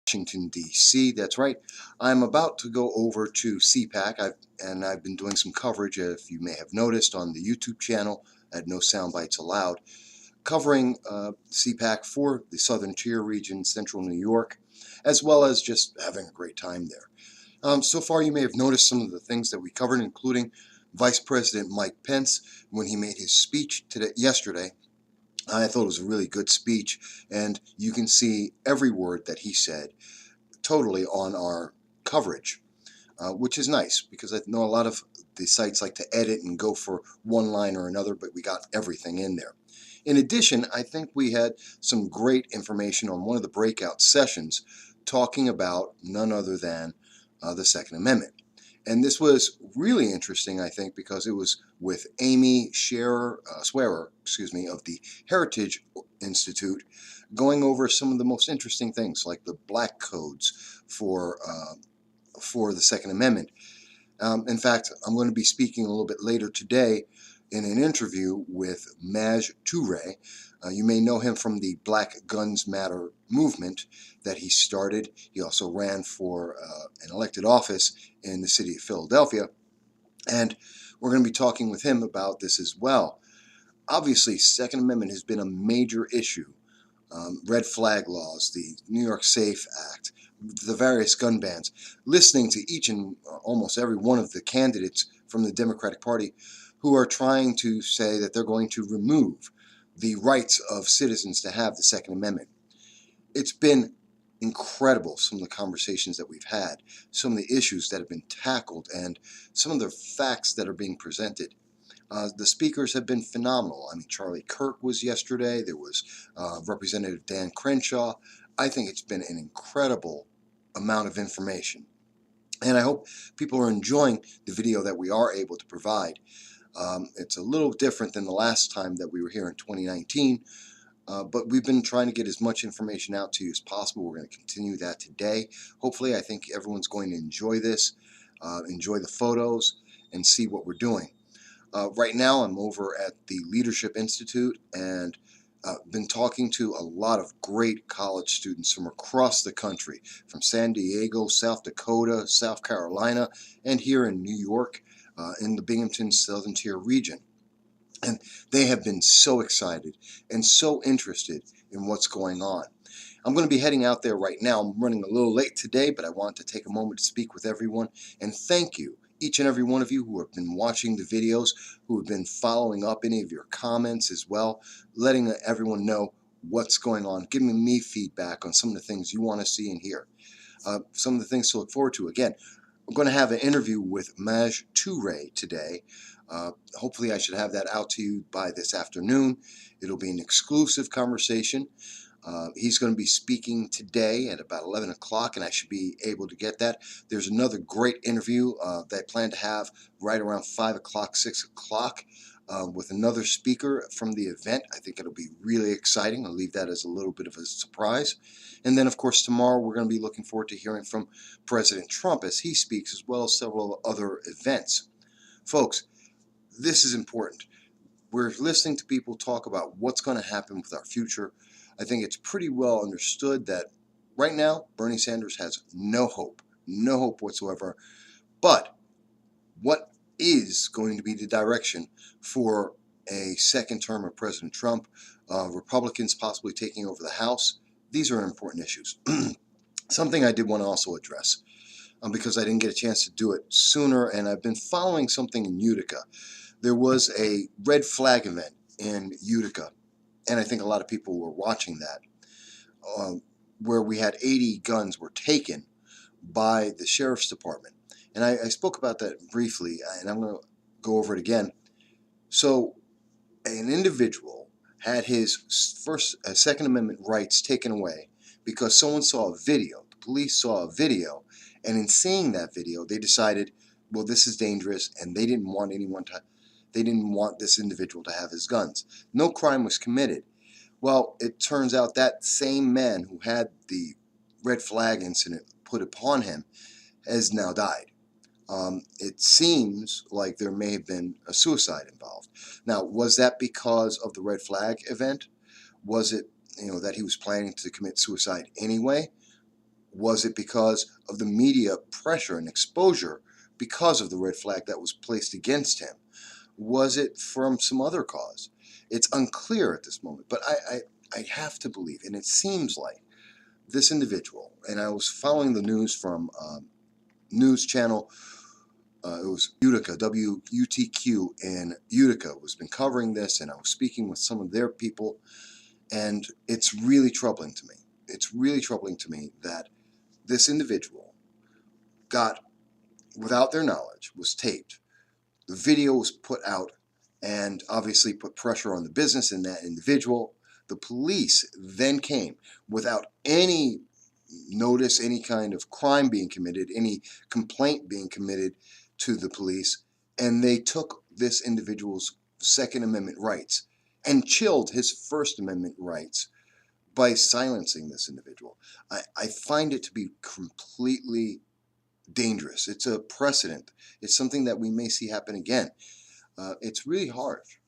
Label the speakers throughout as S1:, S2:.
S1: Washington, D.C. That's right. I'm about to go over to CPAC, I've been doing some coverage, if you may have noticed, on the YouTube channel at No Soundbites Allowed, covering CPAC for the Southern Tier region, Central New York, as well as just having a great time there. So far, you may have noticed some of the things that we covered, including Vice President Mike Pence when he made his speech yesterday. I thought it was a really good speech, and you can see every word that he said totally on our coverage, which is nice because I know a lot of the sites like to edit and go for one line or another, but we got everything in there. In addition, I think we had some great information on one of the breakout sessions talking about none other than the Second Amendment. And this was really interesting, I think, because it was with Amy Swearer, of the Heritage Institute, going over some of the most interesting things, like the black codes for the Second Amendment. In fact, I'm going to be speaking a little bit later today in an interview with Maj Toure. You may know him from the Black Guns Matter movement that he started. He also ran for an elected office in the city of Philadelphia. And we're going to be talking with him about this as well. Obviously, Second Amendment has been a major issue. Red flag laws, the New York SAFE Act, the various gun bans. Listening to each and almost every one of the candidates from the Democratic Party who are trying to say that they're going to remove the rights of citizens to have the Second Amendment. It's been incredible, some of the conversations that we've had, some of the issues that have been tackled, and some of the facts that are being presented. The speakers have been phenomenal. I mean, Charlie Kirk was yesterday. There was Representative Dan Crenshaw. I think it's been an incredible amount of information. And I hope people are enjoying the video that we are able to provide. It's a little different than the last time that we were here in 2019, but we've been trying to get as much information out to you as possible. We're going to continue that today. Hopefully, I think everyone's going to enjoy this, enjoy the photos, and see what we're doing. Right now, I'm over at the Leadership Institute and been talking to a lot of great college students from across the country, from San Diego, South Dakota, South Carolina, and here in New York, in the Binghamton Southern Tier region. And they have been so excited and so interested in what's going on. I'm going to be heading out there right now. I'm running a little late today, but I want to take a moment to speak with everyone and thank you, each and every one of you who have been watching the videos, who have been following up any of your comments as well, letting everyone know what's going on, giving me feedback on some of the things you want to see and hear. Some of the things to look forward to. Again, I'm going to have an interview with Maj Toure today. Hopefully I should have that out to you by this afternoon. It'll be an exclusive conversation. He's going to be speaking today at about 11 o'clock, and I should be able to get that. There's another great interview that I plan to have right around 5 o'clock, 6 o'clock with another speaker from the event. I think it'll be really exciting. I'll leave that as a little bit of a surprise. And then, of course, tomorrow we're going to be looking forward to hearing from President Trump as he speaks, as well as several other events. Folks, this is important. We're listening to people talk about what's going to happen with our future. I think it's pretty well understood that right now Bernie Sanders has no hope whatsoever. But what is going to be the direction for a second term of President Trump, Republicans possibly taking over the House? These are important issues. Something I did want to also address, because I didn't get a chance to do it sooner, and I've been following something in Utica. There was a red flag event in Utica, and I think a lot of people were watching that, where we had 80 guns were taken by the Sheriff's Department. And I spoke about that briefly, and I'm going to go over it again. So an individual had his Second Amendment rights taken away because someone saw a video. The police saw a video, and in seeing that video, they decided, well, this is dangerous, and they didn't want this individual to have his guns. No crime was committed. Well, it turns out that same man who had the red flag incident put upon him has now died. It seems like there may have been a suicide involved. Now, was that because of the red flag event? Was it, that he was planning to commit suicide anyway? Was it because of the media pressure and exposure because of the red flag that was placed against him? Was it from some other cause? It's unclear at this moment, but I have to believe, and it seems like this individual, and I was following the news from news channel, it was Utica, WUTQ in Utica, was been covering this, and I was speaking with some of their people, and it's really troubling to me. It's really troubling to me that this individual got, without their knowledge, was taped. The video was put out and obviously put pressure on the business and that individual. The police then came without any notice, any kind of crime being committed, any complaint being committed to the police, and they took this individual's Second Amendment rights and chilled his First Amendment rights by silencing this individual. I find it to be completely dangerous. It's a precedent. It's something that we may see happen again. It's really harsh,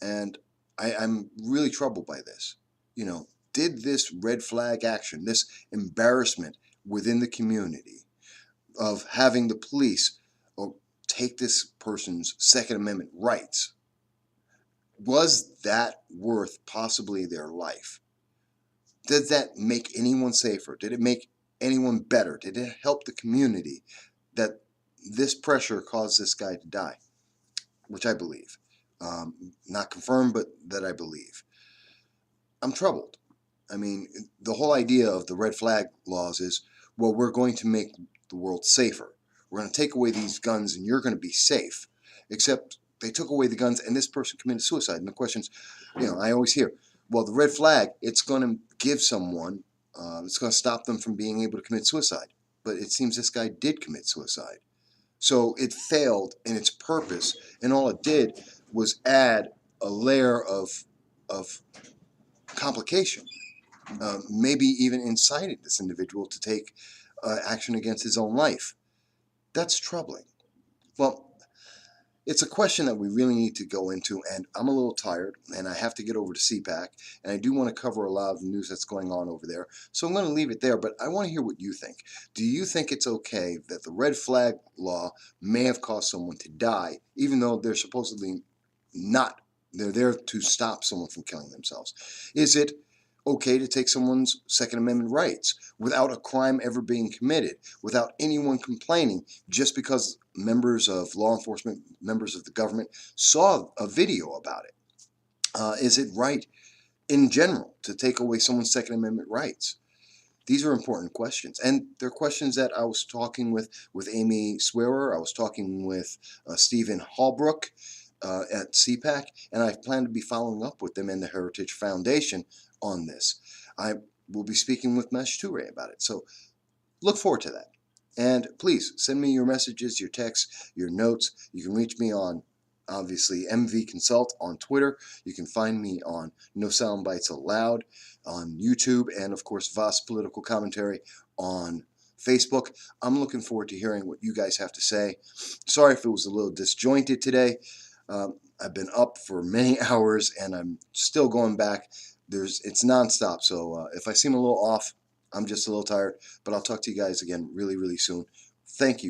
S1: and I'm really troubled by this. You know, did this red flag action, this embarrassment within the community of having the police take this person's Second Amendment rights, was that worth possibly their life? Did that make anyone safer? Did it make anyone better? Did it help the community that this pressure caused this guy to die? Which I believe. Not confirmed, but that I believe. I'm troubled. I mean, the whole idea of the red flag laws is, well, we're going to make the world safer. We're going to take away these guns and you're going to be safe. Except they took away the guns and this person committed suicide. And the question's, I always hear, well, the red flag, it's going to give someone, it's going to stop them from being able to commit suicide. But it seems this guy did commit suicide. So it failed in its purpose, and all it did was add a layer of complication. Maybe even incited this individual to take action against his own life. That's troubling. Well, it's a question that we really need to go into, and I'm a little tired, and I have to get over to CPAC, and I do want to cover a lot of the news that's going on over there, so I'm going to leave it there, but I want to hear what you think. Do you think it's okay that the red flag law may have caused someone to die, even though they're supposedly not? They're there to stop someone from killing themselves. Is it okay to take someone's Second Amendment rights without a crime ever being committed, without anyone complaining, just because members of law enforcement, members of the government saw a video about it? Is it right in general to take away someone's Second Amendment rights? These are important questions, and they're questions that I was talking with Amy Swearer. I was talking with Stephen Hallbrook at CPAC, and I plan to be following up with them in the Heritage Foundation on this. I will be speaking with Mesh Toure about it, so look forward to that. And please send me your messages, your texts, your notes. You can reach me on, obviously, MV Consult on Twitter. You can find me on No Soundbites Allowed on YouTube, and of course Voss Political Commentary on Facebook. I'm looking forward to hearing what you guys have to say. Sorry if it was a little disjointed today. I've been up for many hours and I'm still going back. It's nonstop, so if I seem a little off, I'm just a little tired, but I'll talk to you guys again really, really soon. Thank you.